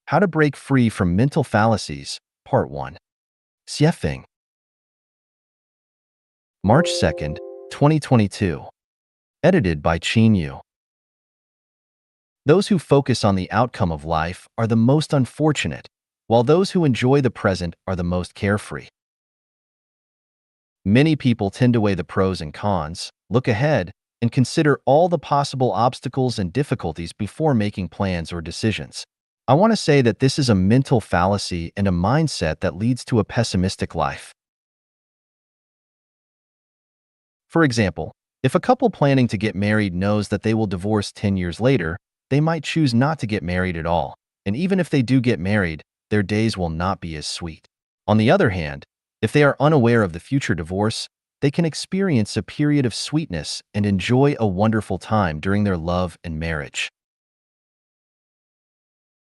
How to Break Free from Mental Fallacies, Part 1. Xiefeng. March 2nd, 2022. Edited by Qin Yu. Those who focus on the outcome of life are the most unfortunate, while those who enjoy the present are the most carefree. Many people tend to weigh the pros and cons, look ahead, and consider all the possible obstacles and difficulties before making plans or decisions. I want to say that this is a mental fallacy and a mindset that leads to a pessimistic life. For example, if a couple planning to get married knows that they will divorce 10 years later, they might choose not to get married at all, and even if they do get married, their days will not be as sweet. On the other hand, if they are unaware of the future divorce, they can experience a period of sweetness and enjoy a wonderful time during their love and marriage.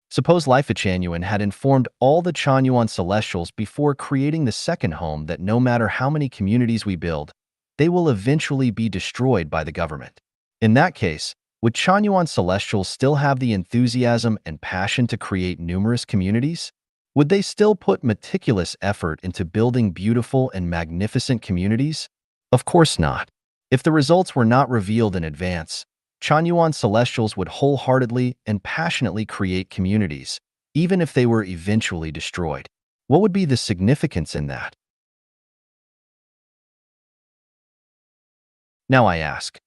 Suppose Life Changyuan had informed all the Changyuan Celestials before creating the second home that no matter how many communities we build, they will eventually be destroyed by the government. In that case, would Changyuan Celestials still have the enthusiasm and passion to create numerous communities? Would they still put meticulous effort into building beautiful and magnificent communities? Of course not. If the results were not revealed in advance, Changyuan Celestials would wholeheartedly and passionately create communities, even if they were eventually destroyed. What would be the significance in that? Now I ask,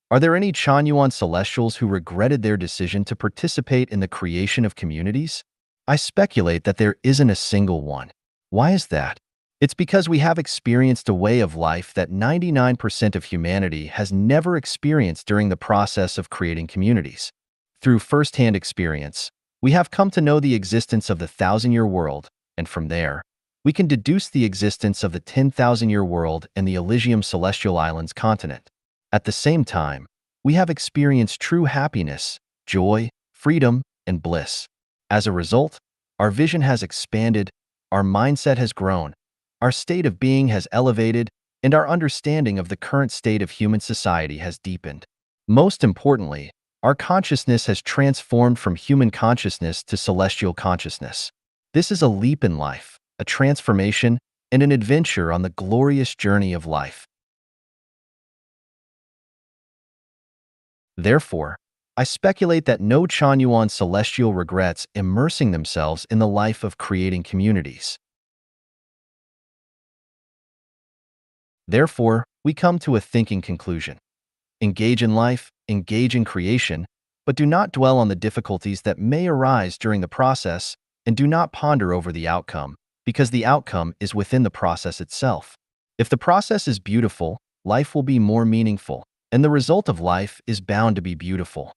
are there any Changyuan Celestials who regretted their decision to participate in the creation of communities? I speculate that there isn't a single one. Why is that? It's because we have experienced a way of life that 99% of humanity has never experienced during the process of creating communities. Through first-hand experience, we have come to know the existence of the 1,000-year world, and from there, we can deduce the existence of the 10,000-year world and the Elysium Celestial Islands continent. At the same time, we have experienced true happiness, joy, freedom, and bliss. As a result, our vision has expanded, our mindset has grown, our state of being has elevated, and our understanding of the current state of human society has deepened. Most importantly, our consciousness has transformed from human consciousness to celestial consciousness. This is a leap in life, a transformation, and an adventure on the glorious journey of life. Therefore, I speculate that no Changyuan Celestial regrets immersing themselves in the life of creating communities. Therefore, we come to a thinking conclusion. Engage in life, engage in creation, but do not dwell on the difficulties that may arise during the process, and do not ponder over the outcome, because the outcome is within the process itself. If the process is beautiful, life will be more meaningful, and the result of life is bound to be beautiful.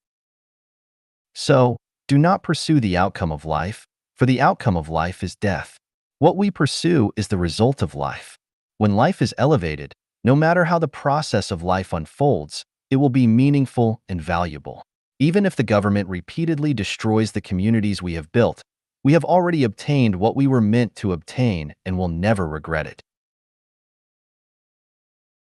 So, do not pursue the outcome of life, for the outcome of life is death. What we pursue is the result of life. When life is elevated, no matter how the process of life unfolds, it will be meaningful and valuable. Even if the government repeatedly destroys the communities we have built, we have already obtained what we were meant to obtain and will never regret it.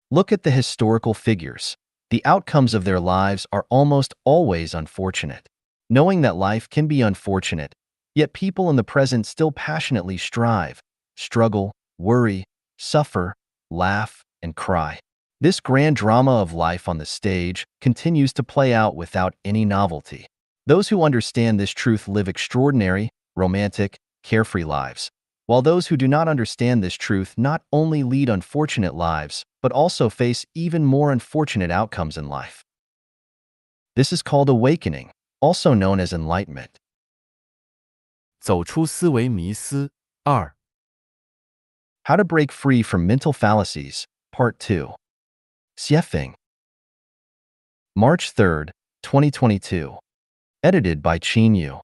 Look at the historical figures. The outcomes of their lives are almost always unfortunate. Knowing that life can be unfortunate, yet people in the present still passionately strive, struggle, worry, suffer, laugh, and cry. This grand drama of life on the stage continues to play out without any novelty. Those who understand this truth live extraordinary, romantic, carefree lives, while those who do not understand this truth not only lead unfortunate lives, but also face even more unfortunate outcomes in life. This is called awakening, also known as enlightenment. 走出思维迷思2 How to Break Free from Mental Fallacies, Part 2. Xiefeng. March 3rd, 2022. Edited by Qin Yu.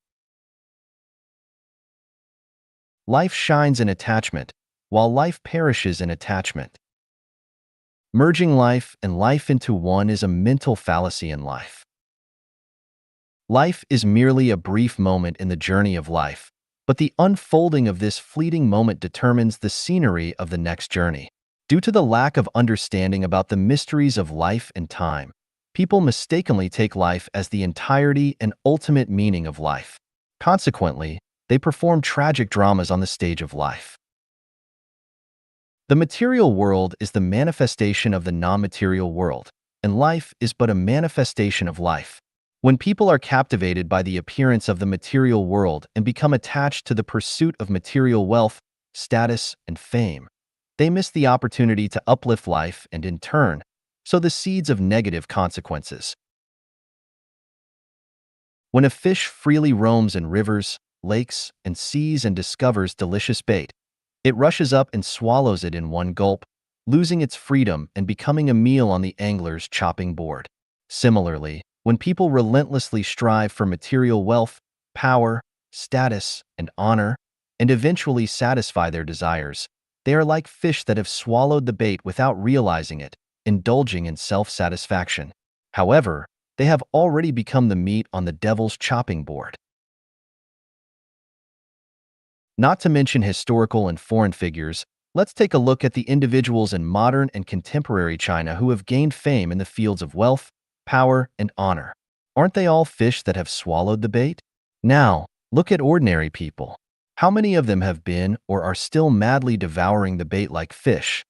Life shines in attachment, while life perishes in attachment. Merging life and life into one is a mental fallacy in life. Life is merely a brief moment in the journey of life, but the unfolding of this fleeting moment determines the scenery of the next journey. Due to the lack of understanding about the mysteries of life and time, people mistakenly take life as the entirety and ultimate meaning of life. Consequently, They perform tragic dramas on the stage of life. The material world is the manifestation of the non-material world, and life is but a manifestation of life. When people are captivated by the appearance of the material world and become attached to the pursuit of material wealth, status, and fame, they miss the opportunity to uplift life and, in turn, sow the seeds of negative consequences. When a fish freely roams in rivers, lakes, and seas and discovers delicious bait, it rushes up and swallows it in one gulp, losing its freedom and becoming a meal on the angler's chopping board. Similarly, when people relentlessly strive for material wealth, power, status, and honor, and eventually satisfy their desires, they are like fish that have swallowed the bait without realizing it, indulging in self-satisfaction. However, they have already become the meat on the devil's chopping board. Not to mention historical and foreign figures, let's take a look at the individuals in modern and contemporary China who have gained fame in the fields of wealth, power, and honor. Aren't they all fish that have swallowed the bait? Now, look at ordinary people. How many of them have been or are still madly devouring the bait like fish?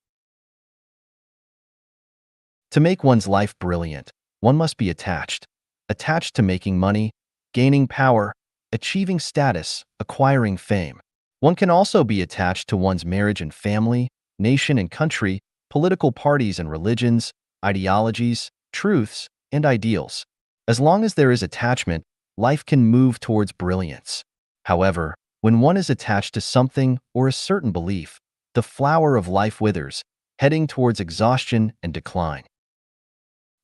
To make one's life brilliant, one must be attached. Attached to making money, gaining power, achieving status, acquiring fame. One can also be attached to one's marriage and family, nation and country, political parties and religions, ideologies, truths, and ideals. As long as there is attachment, life can move towards brilliance. However, when one is attached to something or a certain belief, the flower of life withers, heading towards exhaustion and decline.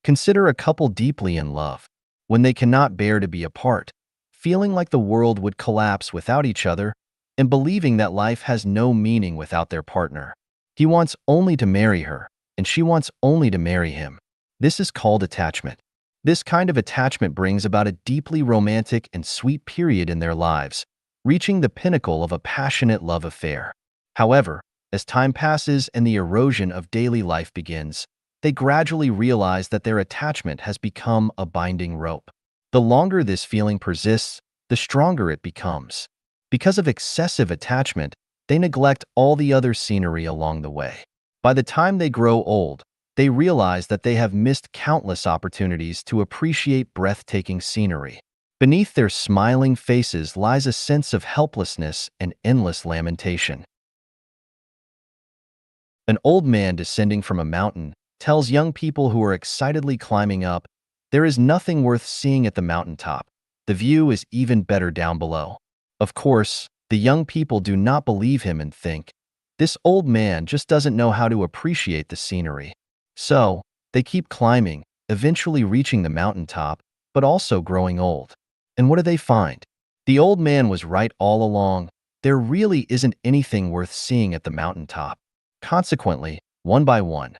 Consider a couple deeply in love. When they cannot bear to be apart, feeling like the world would collapse without each other, and believing that life has no meaning without their partner. He wants only to marry her, and she wants only to marry him. This is called attachment. This kind of attachment brings about a deeply romantic and sweet period in their lives, reaching the pinnacle of a passionate love affair. However, as time passes and the erosion of daily life begins, they gradually realize that their attachment has become a binding rope. The longer this feeling persists, the stronger it becomes. Because of excessive attachment, they neglect all the other scenery along the way. By the time they grow old, they realize that they have missed countless opportunities to appreciate breathtaking scenery. Beneath their smiling faces lies a sense of helplessness and endless lamentation. An old man descending from a mountain tells young people who are excitedly climbing up, "There is nothing worth seeing at the mountaintop. The view is even better down below." Of course, the young people do not believe him and think, "This old man just doesn't know how to appreciate the scenery." So, they keep climbing, eventually reaching the mountaintop, but also growing old. And what do they find? The old man was right all along. There really isn't anything worth seeing at the mountaintop. Consequently, one by one,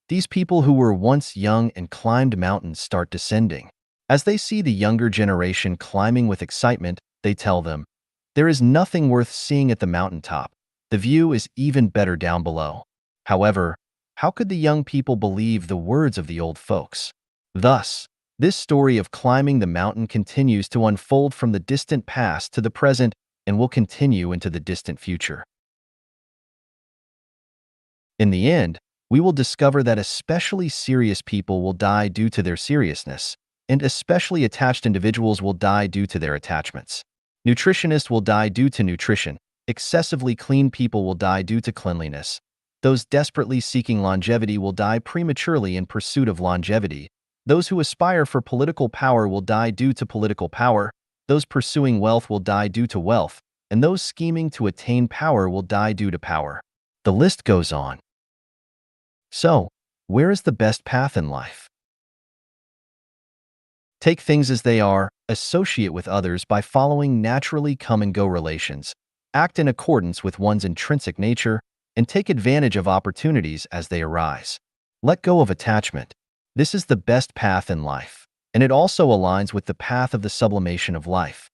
these people who were once young and climbed mountains start descending. As they see the younger generation climbing with excitement, they tell them, "There is nothing worth seeing at the mountaintop. The view is even better down below." However, how could the young people believe the words of the old folks? Thus, this story of climbing the mountain continues to unfold from the distant past to the present and will continue into the distant future. In the end, we will discover that especially serious people will die due to their seriousness, and especially attached individuals will die due to their attachments. Nutritionists will die due to nutrition. Excessively clean people will die due to cleanliness. Those desperately seeking longevity will die prematurely in pursuit of longevity. Those who aspire for political power will die due to political power. Those pursuing wealth will die due to wealth. And those scheming to attain power will die due to power. The list goes on. So, where is the best path in life? Take things as they are, associate with others by following naturally come-and-go relations, act in accordance with one's intrinsic nature, and take advantage of opportunities as they arise. Let go of attachment. This is the best path in life, and it also aligns with the path of the sublimation of life.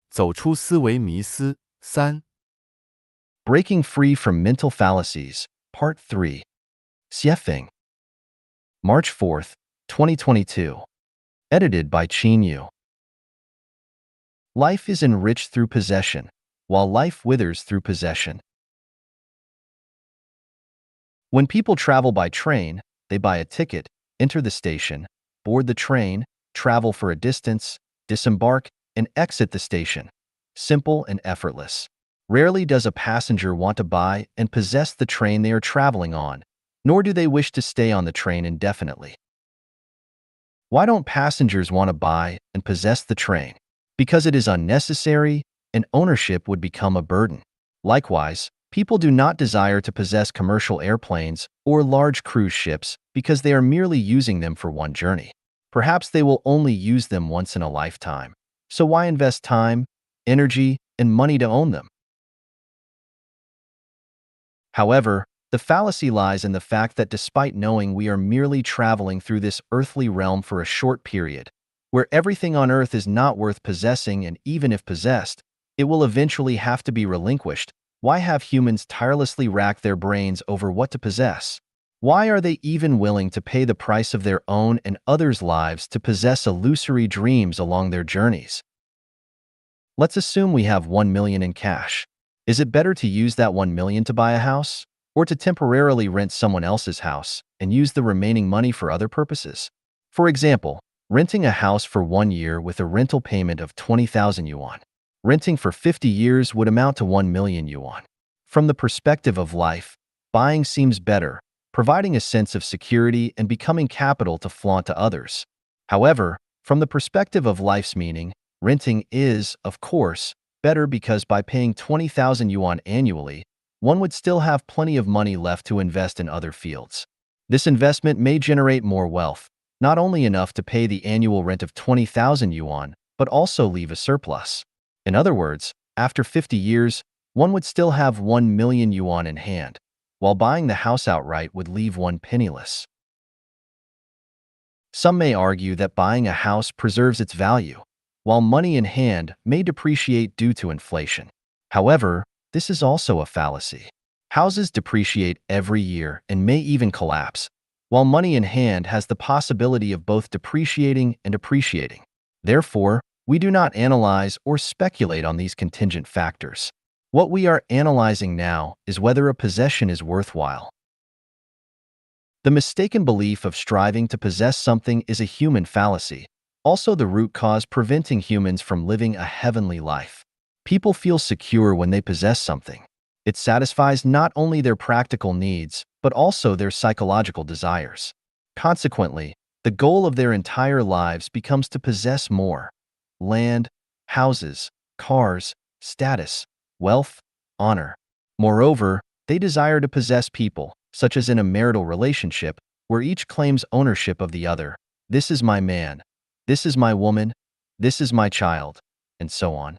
走出思维迷思三，Breaking Free from Mental Fallacies, Part 3. Xiefeng. March 4th, 2022. Edited by Qin Yu. Life is enriched through possession, while life withers through possession. When people travel by train, they buy a ticket, enter the station, board the train, travel for a distance, disembark, and exit the station. Simple and effortless. Rarely does a passenger want to buy and possess the train they are traveling on, nor do they wish to stay on the train indefinitely. Why don't passengers want to buy and possess the train? Because it is unnecessary and ownership would become a burden. Likewise, people do not desire to possess commercial airplanes or large cruise ships because they are merely using them for one journey. Perhaps they will only use them once in a lifetime. So why invest time, energy, and money to own them? However, the fallacy lies in the fact that despite knowing we are merely traveling through this earthly realm for a short period, where everything on earth is not worth possessing and even if possessed, it will eventually have to be relinquished, why have humans tirelessly racked their brains over what to possess? Why are they even willing to pay the price of their own and others' lives to possess illusory dreams along their journeys? Let's assume we have 1 million in cash. Is it better to use that 1 million to buy a house or to temporarily rent someone else's house and use the remaining money for other purposes? For example, renting a house for 1 year with a rental payment of 20,000 yuan. Renting for 50 years would amount to 1 million yuan. From the perspective of life, buying seems better, providing a sense of security and becoming capital to flaunt to others. However, from the perspective of life's meaning, renting is, of course, better because by paying 20,000 yuan annually, one would still have plenty of money left to invest in other fields. This investment may generate more wealth, not only enough to pay the annual rent of 20,000 yuan, but also leave a surplus. In other words, after 50 years, one would still have 1 million yuan in hand, while buying the house outright would leave one penniless. Some may argue that buying a house preserves its value, while money in hand may depreciate due to inflation. However, this is also a fallacy. Houses depreciate every year and may even collapse, while money in hand has the possibility of both depreciating and appreciating. Therefore, we do not analyze or speculate on these contingent factors. What we are analyzing now is whether a possession is worthwhile. The mistaken belief of striving to possess something is a human fallacy, also the root cause preventing humans from living a heavenly life. People feel secure when they possess something. It satisfies not only their practical needs, but also their psychological desires. Consequently, the goal of their entire lives becomes to possess more: land, houses, cars, status, wealth, honor. Moreover, they desire to possess people, such as in a marital relationship, where each claims ownership of the other. This is my man. This is my woman. This is my child, and so on.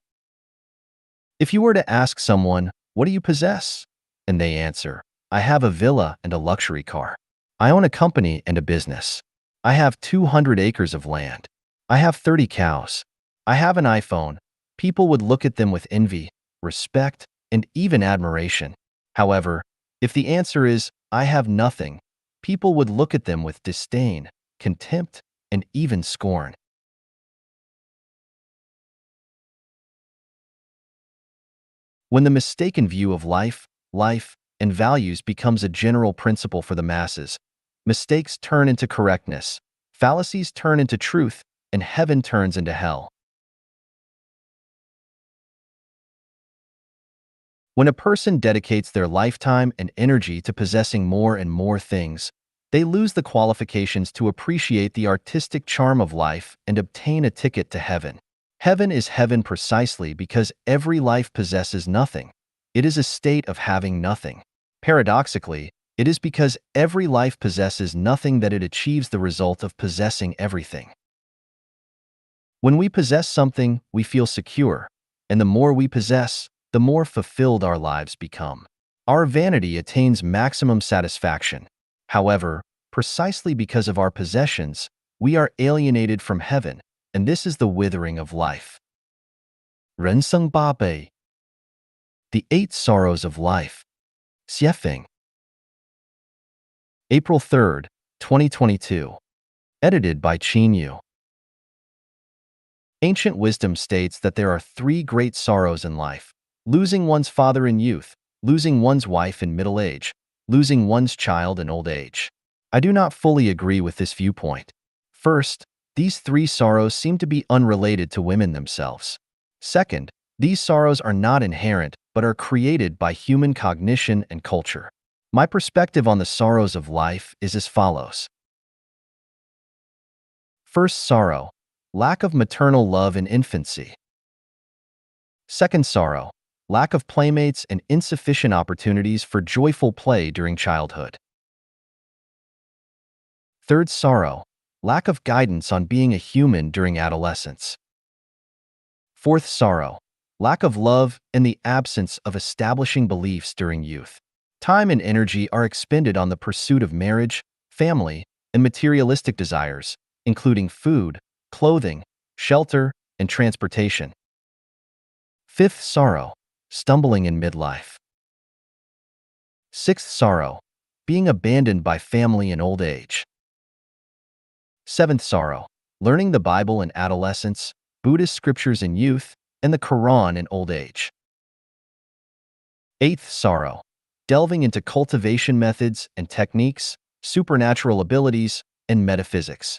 If you were to ask someone, "What do you possess?" and they answer, "I have a villa and a luxury car. I own a company and a business. I have 200 acres of land. I have 30 cows. I have an iPhone," people would look at them with envy, respect, and even admiration. However, if the answer is, "I have nothing," people would look at them with disdain, contempt, and even scorn. When the mistaken view of life, and values becomes a general principle for the masses, mistakes turn into correctness, fallacies turn into truth, and heaven turns into hell. When a person dedicates their lifetime and energy to possessing more and more things, they lose the qualifications to appreciate the artistic charm of life and obtain a ticket to heaven. Heaven is heaven precisely because every life possesses nothing. It is a state of having nothing. Paradoxically, it is because every life possesses nothing that it achieves the result of possessing everything. When we possess something, we feel secure, and the more we possess, the more fulfilled our lives become. Our vanity attains maximum satisfaction. However, precisely because of our possessions, we are alienated from heaven, and this is the withering of life. 人生八悲, The Eight Sorrows of Life. 写评, April 3rd, 2022. Edited by Chin Yu. Ancient wisdom states that there are three great sorrows in life: losing one's father in youth, losing one's wife in middle age, losing one's child in old age. I do not fully agree with this viewpoint. First, these three sorrows seem to be unrelated to women themselves. Second, these sorrows are not inherent but are created by human cognition and culture. My perspective on the sorrows of life is as follows. First sorrow: lack of maternal love in infancy. Second sorrow: lack of playmates and insufficient opportunities for joyful play during childhood. Third sorrow: lack of guidance on being a human during adolescence. Fourth sorrow: lack of love and the absence of establishing beliefs during youth. Time and energy are expended on the pursuit of marriage, family, and materialistic desires, including food, clothing, shelter, and transportation. Fifth sorrow: stumbling in midlife. Sixth sorrow: being abandoned by family in old age. Seventh sorrow: learning the Bible in adolescence, Buddhist scriptures in youth, and the Quran in old age. Eighth sorrow: delving into cultivation methods and techniques, supernatural abilities, and metaphysics.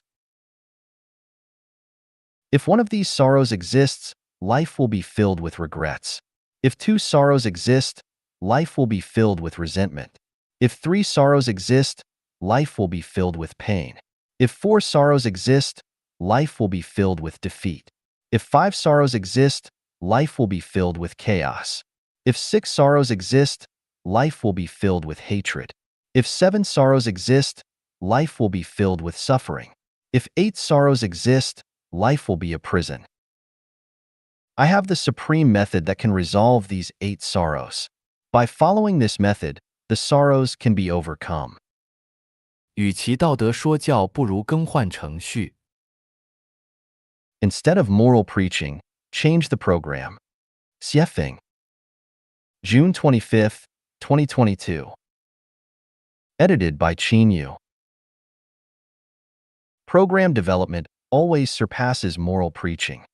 If one of these sorrows exists, life will be filled with regrets. If two sorrows exist, life will be filled with resentment. If three sorrows exist, life will be filled with pain. If four sorrows exist, life will be filled with defeat. If five sorrows exist, life will be filled with chaos. If six sorrows exist, life will be filled with hatred. If seven sorrows exist, life will be filled with suffering. If eight sorrows exist, life will be a prison. I have the supreme method that can resolve these 8 sorrows. By following this method, the sorrows can be overcome. 与其道德说教，不如更换程序。Instead of moral preaching, change the program. Xiefeng. June 25, 2022. Edited by Qin Yu. Program development always surpasses moral preaching.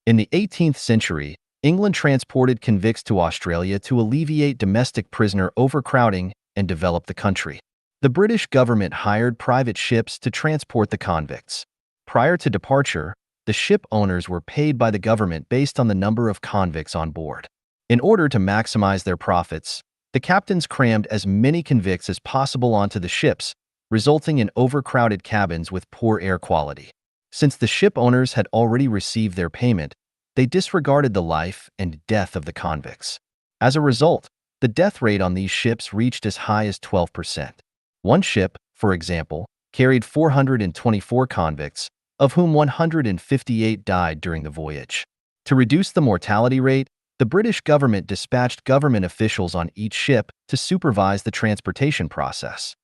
In the 18th century, England transported convicts to Australia to alleviate domestic prisoner overcrowding and develop the country. The British government hired private ships to transport the convicts. Prior to departure, the ship owners were paid by the government based on the number of convicts on board. In order to maximize their profits, the captains crammed as many convicts as possible onto the ships, resulting in overcrowded cabins with poor air quality. Since the ship owners had already received their payment, they disregarded the life and death of the convicts. As a result, the death rate on these ships reached as high as 12%. One ship, for example, carried 424 convicts, of whom 158 died during the voyage. To reduce the mortality rate, the British government dispatched government officials on each ship to supervise the transportation process.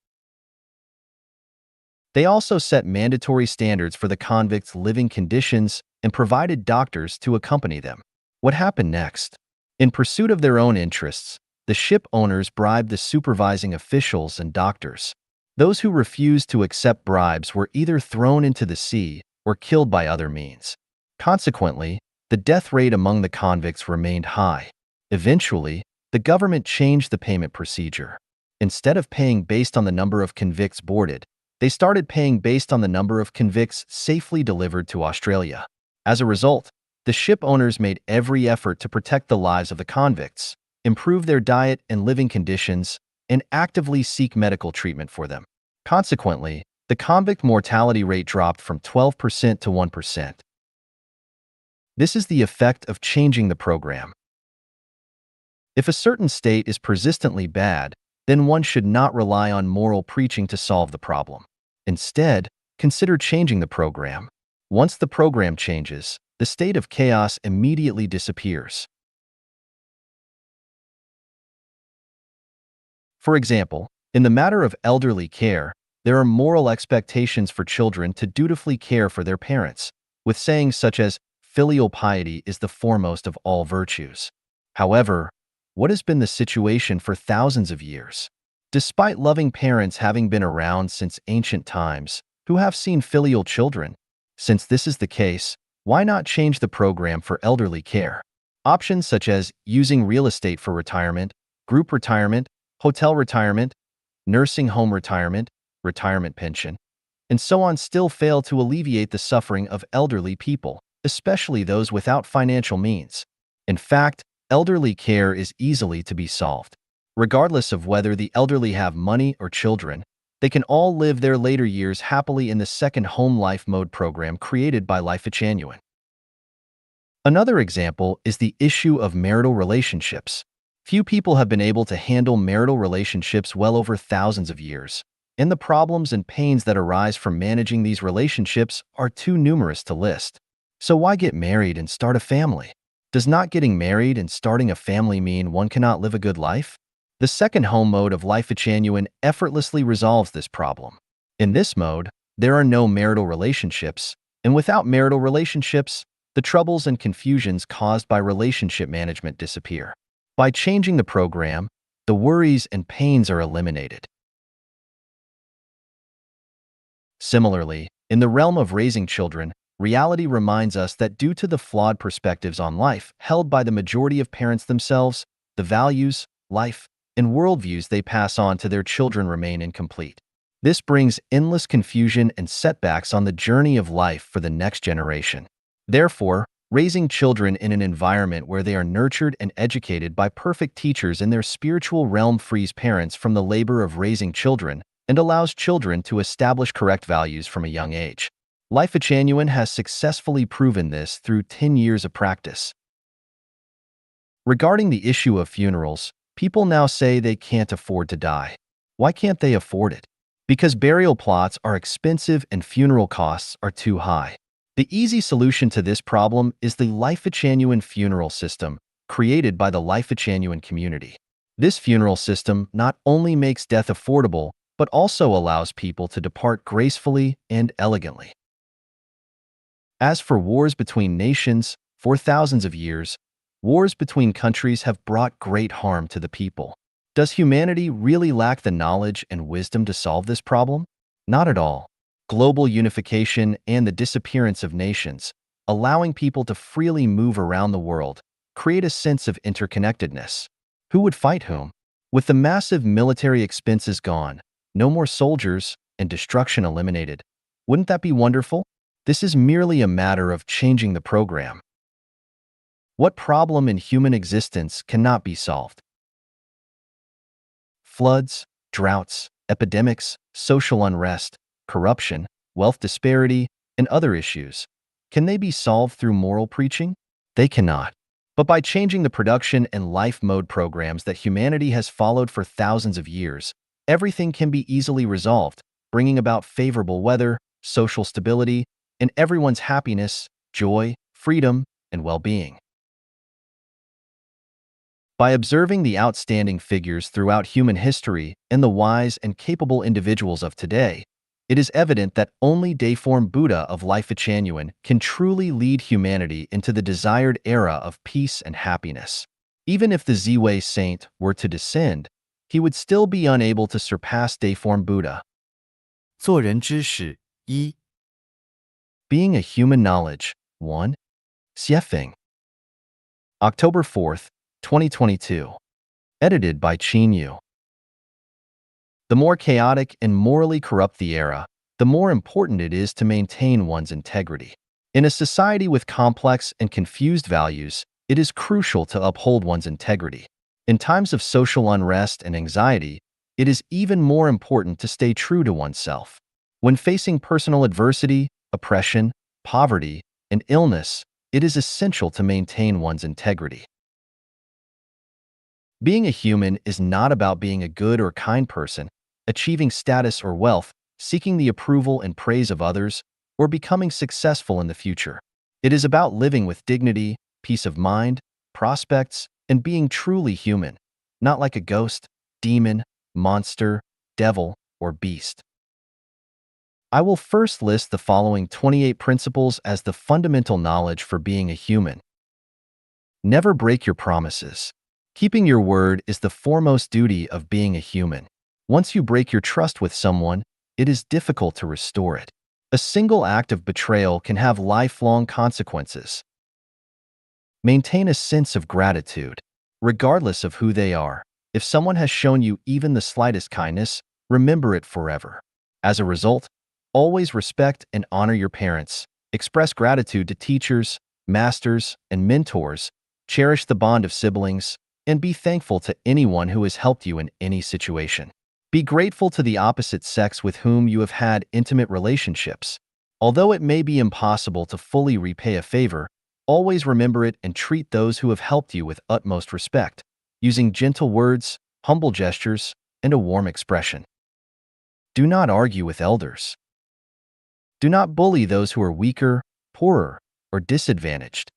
They also set mandatory standards for the convicts' living conditions and provided doctors to accompany them. What happened next? In pursuit of their own interests, the ship owners bribed the supervising officials and doctors. Those who refused to accept bribes were either thrown into the sea or killed by other means. Consequently, the death rate among the convicts remained high. Eventually, the government changed the payment procedure. Instead of paying based on the number of convicts boarded, they started paying based on the number of convicts safely delivered to Australia. As a result, the ship owners made every effort to protect the lives of the convicts, improve their diet and living conditions, and actively seek medical treatment for them. Consequently, the convict mortality rate dropped from 12% to 1%. This is the effect of changing the program. If a certain state is persistently bad, then one should not rely on moral preaching to solve the problem. Instead, consider changing the program. Once the program changes, the state of chaos immediately disappears. For example, in the matter of elderly care, there are moral expectations for children to dutifully care for their parents, with sayings such as, "Filial piety is the foremost of all virtues." However, what has been the situation for thousands of years? Despite loving parents having been around since ancient times, who have seen filial children, Since this is the case, why not change the program for elderly care? Options such as using real estate for retirement, group retirement, hotel retirement, nursing home retirement, retirement pension, and so on still fail to alleviate the suffering of elderly people, especially those without financial means. In fact, elderly care is easily to be solved. Regardless of whether the elderly have money or children, they can all live their later years happily in the second home life mode program created by Life Genuine. Another example is the issue of marital relationships. Few people have been able to handle marital relationships well over thousands of years, and the problems and pains that arise from managing these relationships are too numerous to list. So why get married and start a family? Does not getting married and starting a family mean one cannot live a good life? The second home mode of Life Genuine effortlessly resolves this problem. In this mode, there are no marital relationships, and without marital relationships, the troubles and confusions caused by relationship management disappear. By changing the program, the worries and pains are eliminated. Similarly, in the realm of raising children, reality reminds us that due to the flawed perspectives on life held by the majority of parents themselves, the values, life, and worldviews they pass on to their children remain incomplete. This brings endless confusion and setbacks on the journey of life for the next generation. Therefore, raising children in an environment where they are nurtured and educated by perfect teachers in their spiritual realm frees parents from the labor of raising children and allows children to establish correct values from a young age. Life Genuine has successfully proven this through 10 years of practice. Regarding the issue of funerals, people now say they can't afford to die. Why can't they afford it? Because burial plots are expensive and funeral costs are too high. The easy solution to this problem is the Life Genuine funeral system, created by the Life Genuine community. This funeral system not only makes death affordable, but also allows people to depart gracefully and elegantly. As for wars between nations, for thousands of years, wars between countries have brought great harm to the people. Does humanity really lack the knowledge and wisdom to solve this problem? Not at all. Global unification and the disappearance of nations, allowing people to freely move around the world, create a sense of interconnectedness. Who would fight whom? With the massive military expenses gone, no more soldiers, and destruction eliminated, wouldn't that be wonderful? This is merely a matter of changing the program. What problem in human existence cannot be solved? Floods, droughts, epidemics, social unrest, corruption, wealth disparity, and other issues. Can they be solved through moral preaching? They cannot. But by changing the production and life mode programs that humanity has followed for thousands of years, everything can be easily resolved, bringing about favorable weather, social stability, and everyone's happiness, joy, freedom, and well-being. By observing the outstanding figures throughout human history and the wise and capable individuals of today, it is evident that only Deiform Buddha of Life Genuine can truly lead humanity into the desired era of peace and happiness. Even if the Ziwei saint were to descend, he would still be unable to surpass Deiform Buddha. 做人之始一 Being a Human Knowledge 1. Xiefeng. October 4th, 2022. Edited by Qin Yu. The more chaotic and morally corrupt the era, the more important it is to maintain one's integrity. In a society with complex and confused values, it is crucial to uphold one's integrity. In times of social unrest and anxiety, it is even more important to stay true to oneself. When facing personal adversity, oppression, poverty, and illness, it is essential to maintain one's integrity. Being a human is not about being a good or kind person, achieving status or wealth, seeking the approval and praise of others, or becoming successful in the future. It is about living with dignity, peace of mind, prospects, and being truly human, not like a ghost, demon, monster, devil, or beast. I will first list the following 28 principles as the fundamental knowledge for being a human. Never break your promises. Keeping your word is the foremost duty of being a human. Once you break your trust with someone, it is difficult to restore it. A single act of betrayal can have lifelong consequences. Maintain a sense of gratitude, regardless of who they are. If someone has shown you even the slightest kindness, remember it forever. As a result, always respect and honor your parents. Express gratitude to teachers, masters, and mentors. Cherish the bond of siblings, and be thankful to anyone who has helped you in any situation. Be grateful to the opposite sex with whom you have had intimate relationships. Although it may be impossible to fully repay a favor, always remember it and treat those who have helped you with utmost respect, using gentle words, humble gestures, and a warm expression. Do not argue with elders. Do not bully those who are weaker, poorer, or disadvantaged.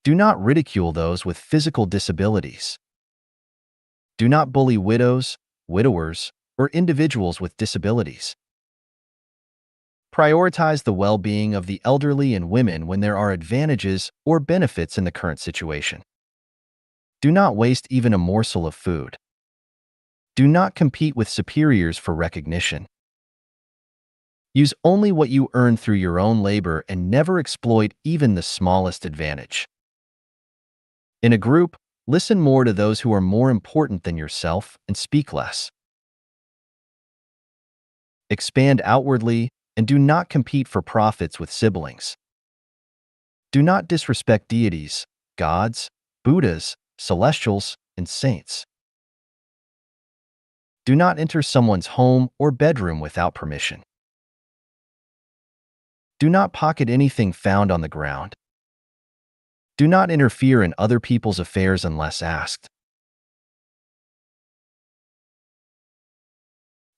Do not ridicule those with physical disabilities. Do not bully widows, widowers, or individuals with disabilities. Prioritize the well-being of the elderly and women when there are advantages or benefits in the current situation. Do not waste even a morsel of food. Do not compete with superiors for recognition. Use only what you earn through your own labor and never exploit even the smallest advantage. In a group, listen more to those who are more important than yourself and speak less. Expand outwardly and do not compete for profits with siblings. Do not disrespect deities, gods, Buddhas, celestials, and saints. Do not enter someone's home or bedroom without permission. Do not pocket anything found on the ground. Do not interfere in other people's affairs unless asked.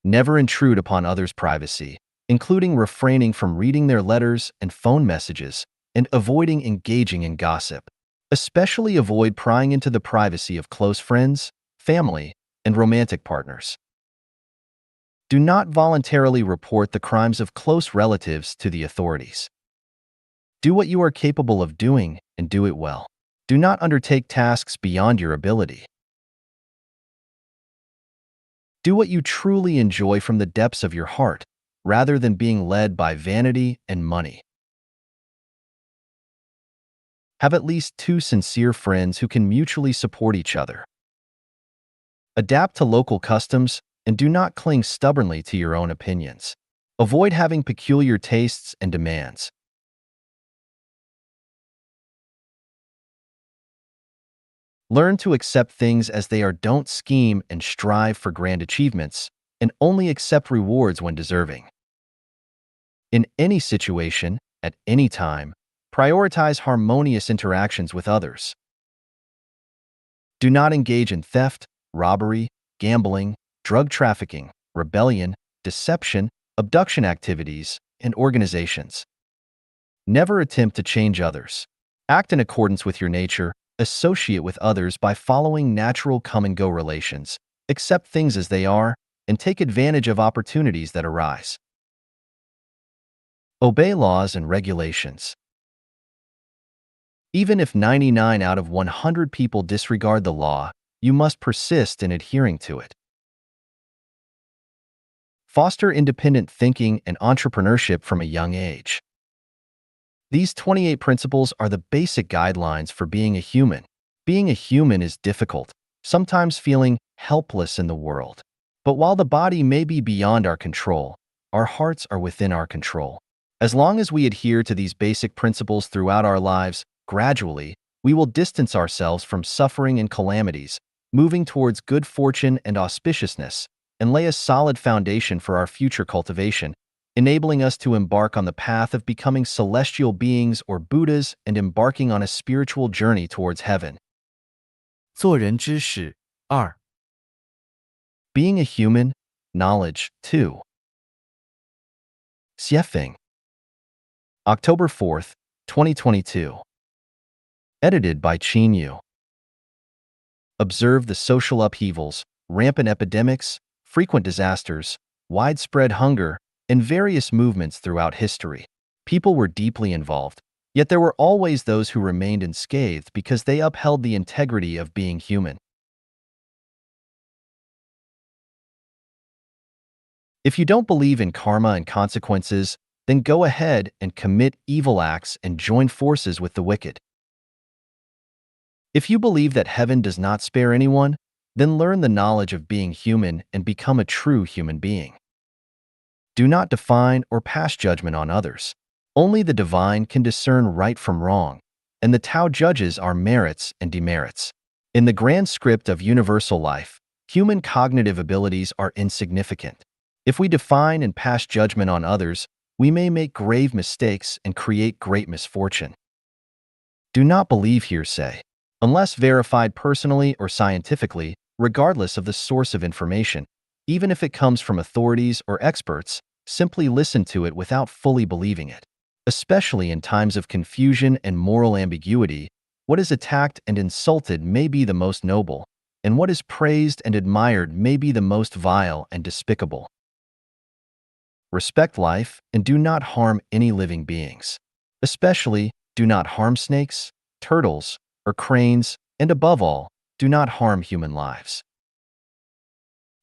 Never intrude upon others' privacy, including refraining from reading their letters and phone messages and avoiding engaging in gossip. Especially avoid prying into the privacy of close friends, family, and romantic partners. Do not voluntarily report the crimes of close relatives to the authorities. Do what you are capable of doing and do it well. Do not undertake tasks beyond your ability. Do what you truly enjoy from the depths of your heart, rather than being led by vanity and money. Have at least two sincere friends who can mutually support each other. Adapt to local customs and do not cling stubbornly to your own opinions. Avoid having peculiar tastes and demands. Learn to accept things as they are. Don't scheme and strive for grand achievements, and only accept rewards when deserving. In any situation, at any time, prioritize harmonious interactions with others. Do not engage in theft, robbery, gambling, drug trafficking, rebellion, deception, abduction activities, and organizations. Never attempt to change others. Act in accordance with your nature. Associate with others by following natural come-and-go relations. Accept things as they are, and take advantage of opportunities that arise. Obey laws and regulations. Even if 99 out of 100 people disregard the law, you must persist in adhering to it. Foster independent thinking and entrepreneurship from a young age. These 28 principles are the basic guidelines for being a human. Being a human is difficult, sometimes feeling helpless in the world. But while the body may be beyond our control, our hearts are within our control. As long as we adhere to these basic principles throughout our lives, gradually, we will distance ourselves from suffering and calamities, moving towards good fortune and auspiciousness, and lay a solid foundation for our future cultivation, enabling us to embark on the path of becoming celestial beings or Buddhas and embarking on a spiritual journey towards heaven. 做人之事2 Being a human, knowledge 2. Xiefeng. October 4th, 2022. Edited by Qin Yu. Observe the social upheavals, rampant epidemics, frequent disasters, widespread hunger, and various movements throughout history. People were deeply involved, yet there were always those who remained unscathed because they upheld the integrity of being human. If you don't believe in karma and consequences, then go ahead and commit evil acts and join forces with the wicked. If you believe that heaven does not spare anyone, then learn the knowledge of being human and become a true human being. Do not define or pass judgment on others. Only the divine can discern right from wrong, and the Tao judges our merits and demerits. In the grand script of universal life, human cognitive abilities are insignificant. If we define and pass judgment on others, we may make grave mistakes and create great misfortune. Do not believe hearsay. Unless verified personally or scientifically, regardless of the source of information, even if it comes from authorities or experts, simply listen to it without fully believing it. Especially in times of confusion and moral ambiguity, what is attacked and insulted may be the most noble, and what is praised and admired may be the most vile and despicable. Respect life and do not harm any living beings. Especially, do not harm snakes, turtles, or cranes, and above all, do not harm human lives.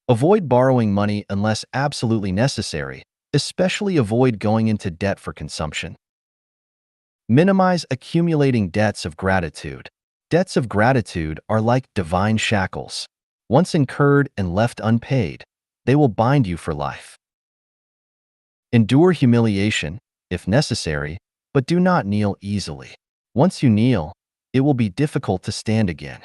Avoid borrowing money unless absolutely necessary, especially avoid going into debt for consumption. Minimize accumulating debts of gratitude. Debts of gratitude are like divine shackles. Once incurred and left unpaid, they will bind you for life. Endure humiliation, if necessary, but do not kneel easily. Once you kneel, it will be difficult to stand again.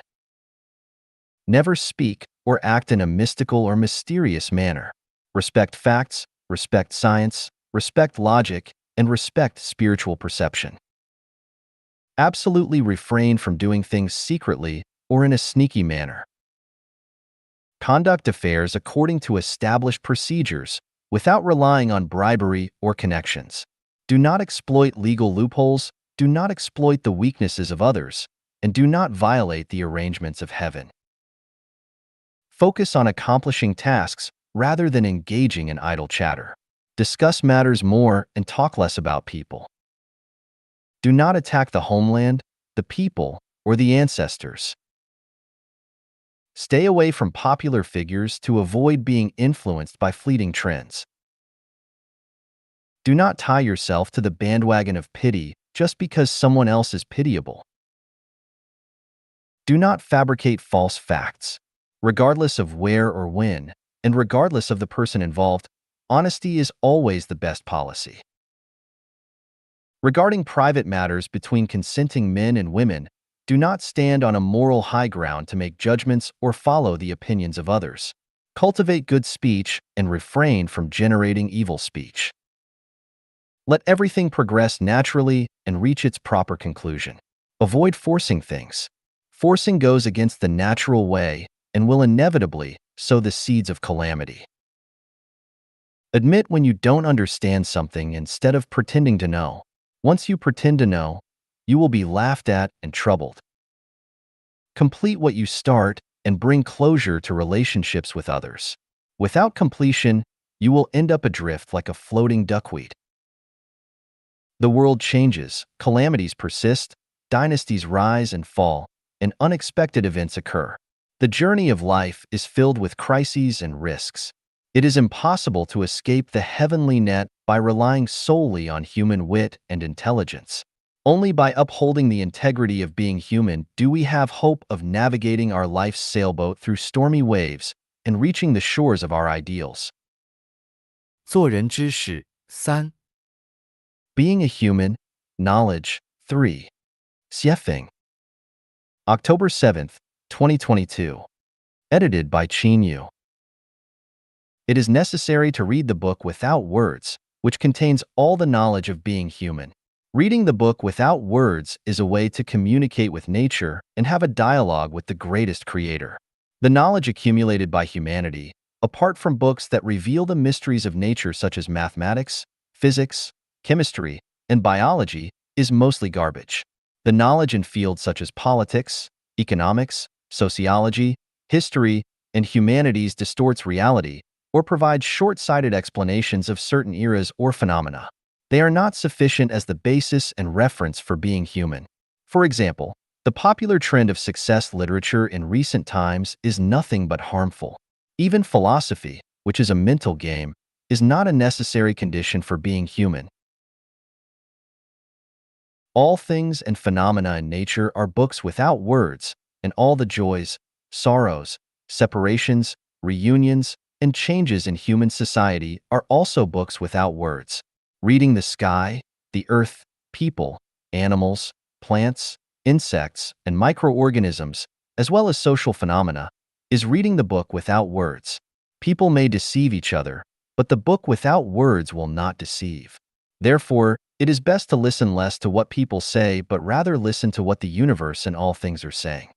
Never speak or act in a mystical or mysterious manner. Respect facts, respect science, respect logic, and respect spiritual perception. Absolutely refrain from doing things secretly or in a sneaky manner. Conduct affairs according to established procedures without relying on bribery or connections. Do not exploit legal loopholes, do not exploit the weaknesses of others, and do not violate the arrangements of heaven. Focus on accomplishing tasks rather than engaging in idle chatter. Discuss matters more and talk less about people. Do not attack the homeland, the people, or the ancestors. Stay away from popular figures to avoid being influenced by fleeting trends. Do not tie yourself to the bandwagon of pity just because someone else is pitiable. Do not fabricate false facts. Regardless of where or when, and regardless of the person involved, honesty is always the best policy. Regarding private matters between consenting men and women, do not stand on a moral high ground to make judgments or follow the opinions of others. Cultivate good speech and refrain from generating evil speech. Let everything progress naturally and reach its proper conclusion. Avoid forcing things. Forcing goes against the natural way and will inevitably sow the seeds of calamity. Admit when you don't understand something instead of pretending to know. Once you pretend to know, you will be laughed at and troubled. Complete what you start and bring closure to relationships with others. Without completion, you will end up adrift like a floating duckweed. The world changes, calamities persist, dynasties rise and fall, and unexpected events occur. The journey of life is filled with crises and risks. It is impossible to escape the heavenly net by relying solely on human wit and intelligence. Only by upholding the integrity of being human do we have hope of navigating our life's sailboat through stormy waves and reaching the shores of our ideals. 做人之事3 Being a human, knowledge 3. Xiefeng. October 7th, 2022. Edited by Qin Yu. It is necessary to read the book without words, which contains all the knowledge of being human. Reading the book without words is a way to communicate with nature and have a dialogue with the greatest creator. The knowledge accumulated by humanity, apart from books that reveal the mysteries of nature such as mathematics, physics, chemistry, and biology, is mostly garbage. The knowledge in fields such as politics, economics, sociology, history, and humanities distorts reality or provides short-sighted explanations of certain eras or phenomena. They are not sufficient as the basis and reference for being human. For example, the popular trend of success literature in recent times is nothing but harmful. Even philosophy, which is a mental game, is not a necessary condition for being human. All things and phenomena in nature are books without words, and all the joys, sorrows, separations, reunions, and changes in human society are also books without words. Reading the sky, the earth, people, animals, plants, insects, and microorganisms, as well as social phenomena, is reading the book without words. People may deceive each other, but the book without words will not deceive. Therefore, it is best to listen less to what people say, but rather listen to what the universe and all things are saying.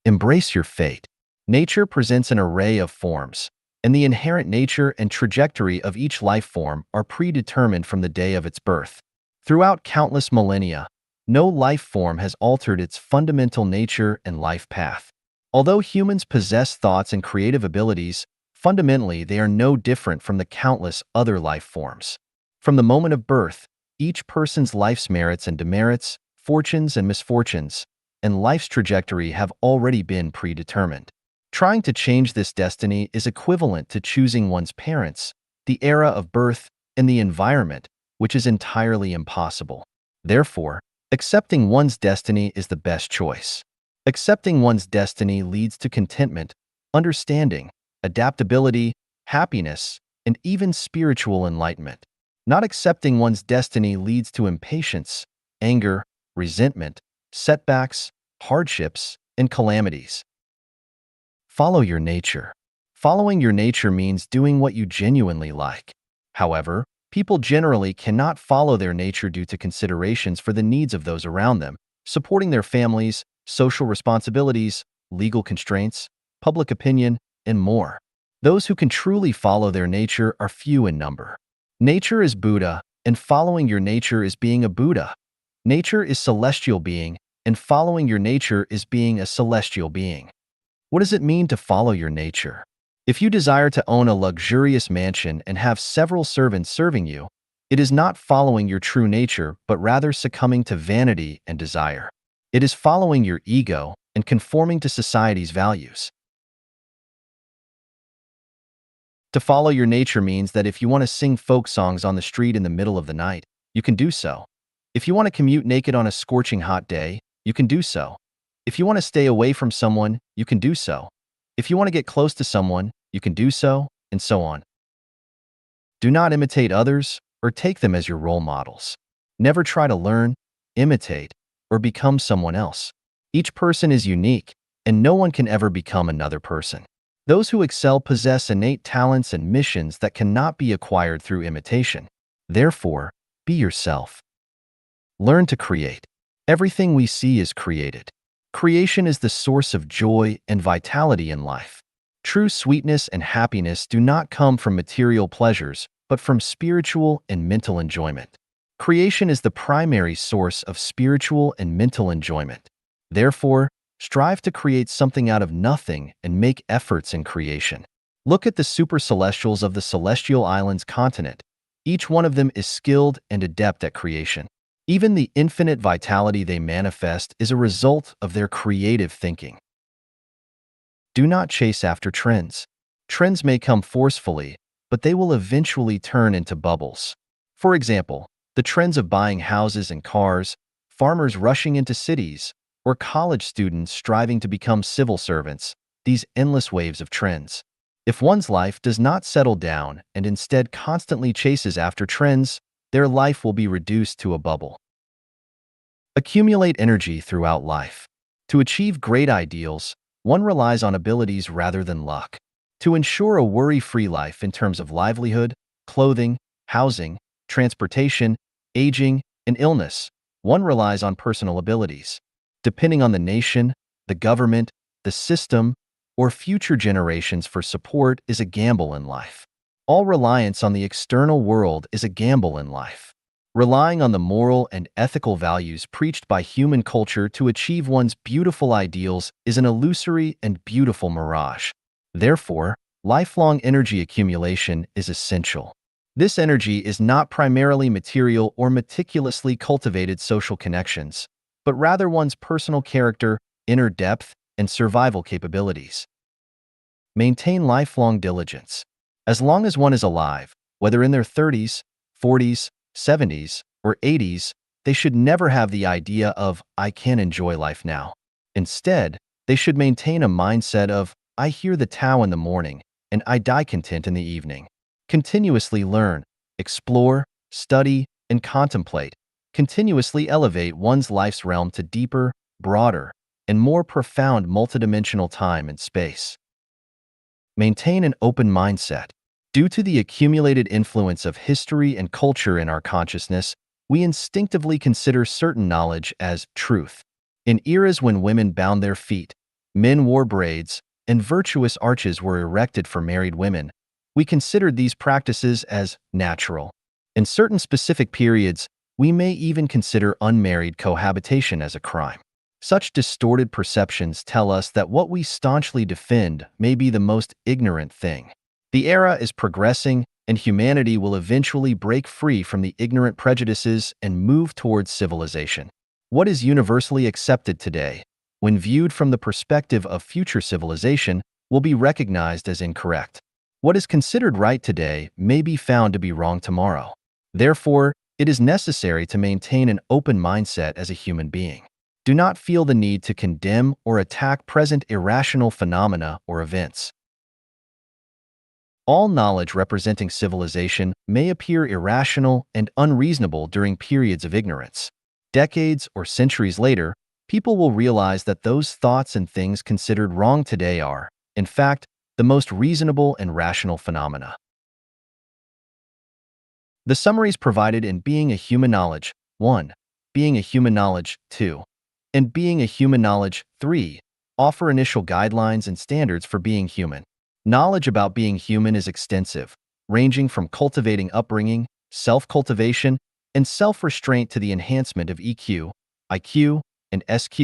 Embrace your fate. Nature presents an array of forms, and the inherent nature and trajectory of each life form are predetermined from the day of its birth. Throughout countless millennia, no life form has altered its fundamental nature and life path. Although humans possess thoughts and creative abilities, fundamentally they are no different from the countless other life forms. From the moment of birth, each person's life's merits and demerits, fortunes and misfortunes, and life's trajectory have already been predetermined. Trying to change this destiny is equivalent to choosing one's parents, the era of birth, and the environment, which is entirely impossible. Therefore, accepting one's destiny is the best choice. Accepting one's destiny leads to contentment, understanding, adaptability, happiness, and even spiritual enlightenment. Not accepting one's destiny leads to impatience, anger, resentment, setbacks, hardships, and calamities. Follow your nature. Following your nature means doing what you genuinely like. However, people generally cannot follow their nature due to considerations for the needs of those around them, supporting their families, social responsibilities, legal constraints, public opinion, and more. Those who can truly follow their nature are few in number. Nature is Buddha, and following your nature is being a Buddha. Nature is celestial being, and following your nature is being a celestial being. What does it mean to follow your nature? If you desire to own a luxurious mansion and have several servants serving you, it is not following your true nature, but rather succumbing to vanity and desire. It is following your ego and conforming to society's values. To follow your nature means that if you want to sing folk songs on the street in the middle of the night, you can do so. If you want to commute naked on a scorching hot day, you can do so. If you want to stay away from someone, you can do so. If you want to get close to someone, you can do so, and so on. Do not imitate others or take them as your role models. Never try to learn, imitate, or become someone else. Each person is unique, and no one can ever become another person. Those who excel possess innate talents and missions that cannot be acquired through imitation. Therefore, be yourself. Learn to create. Everything we see is created. Creation is the source of joy and vitality in life. True sweetness and happiness do not come from material pleasures, but from spiritual and mental enjoyment. Creation is the primary source of spiritual and mental enjoyment. Therefore, strive to create something out of nothing and make efforts in creation. Look at the super-celestials of the Celestial Islands continent. Each one of them is skilled and adept at creation. Even the infinite vitality they manifest is a result of their creative thinking. Do not chase after trends. Trends may come forcefully, but they will eventually turn into bubbles. For example, the trends of buying houses and cars, farmers rushing into cities, or college students striving to become civil servants, these endless waves of trends. If one's life does not settle down and instead constantly chases after trends, their life will be reduced to a bubble. Accumulate energy throughout life. To achieve great ideals, one relies on abilities rather than luck. To ensure a worry-free life in terms of livelihood, clothing, housing, transportation, aging, and illness, one relies on personal abilities. Depending on the nation, the government, the system, or future generations for support is a gamble in life. All reliance on the external world is a gamble in life. Relying on the moral and ethical values preached by human culture to achieve one's beautiful ideals is an illusory and beautiful mirage. Therefore, lifelong energy accumulation is essential. This energy is not primarily material or meticulously cultivated social connections, but rather one's personal character, inner depth, and survival capabilities. Maintain lifelong diligence. As long as one is alive, whether in their 30s, 40s, 70s, or 80s, they should never have the idea of, I can enjoy life now. Instead, they should maintain a mindset of, I hear the Tao in the morning, and I die content in the evening. Continuously learn, explore, study, and contemplate. Continuously elevate one's life's realm to deeper, broader, and more profound multidimensional time and space. Maintain an open mindset. Due to the accumulated influence of history and culture in our consciousness, we instinctively consider certain knowledge as truth. In eras when women bound their feet, men wore braids, and virtuous arches were erected for married women, we considered these practices as natural. In certain specific periods, we may even consider unmarried cohabitation as a crime. Such distorted perceptions tell us that what we staunchly defend may be the most ignorant thing. The era is progressing, and humanity will eventually break free from the ignorant prejudices and move towards civilization. What is universally accepted today, when viewed from the perspective of future civilization, will be recognized as incorrect. What is considered right today may be found to be wrong tomorrow. Therefore, it is necessary to maintain an open mindset as a human being. Do not feel the need to condemn or attack present irrational phenomena or events. All knowledge representing civilization may appear irrational and unreasonable during periods of ignorance. Decades or centuries later, people will realize that those thoughts and things considered wrong today are, in fact, the most reasonable and rational phenomena. The summaries provided in Being a Human Knowledge 1, Being a Human Knowledge 2, and Being a Human Knowledge 3 offer initial guidelines and standards for being human. Knowledge about being human is extensive, ranging from cultivating upbringing, self-cultivation, and self-restraint to the enhancement of EQ, IQ, and SQ,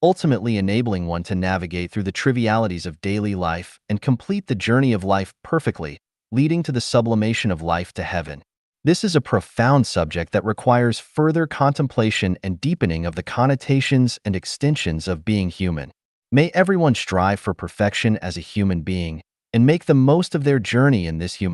ultimately enabling one to navigate through the trivialities of daily life and complete the journey of life perfectly, leading to the sublimation of life to heaven. This is a profound subject that requires further contemplation and deepening of the connotations and extensions of being human. May everyone strive for perfection as a human being and make the most of their journey in this human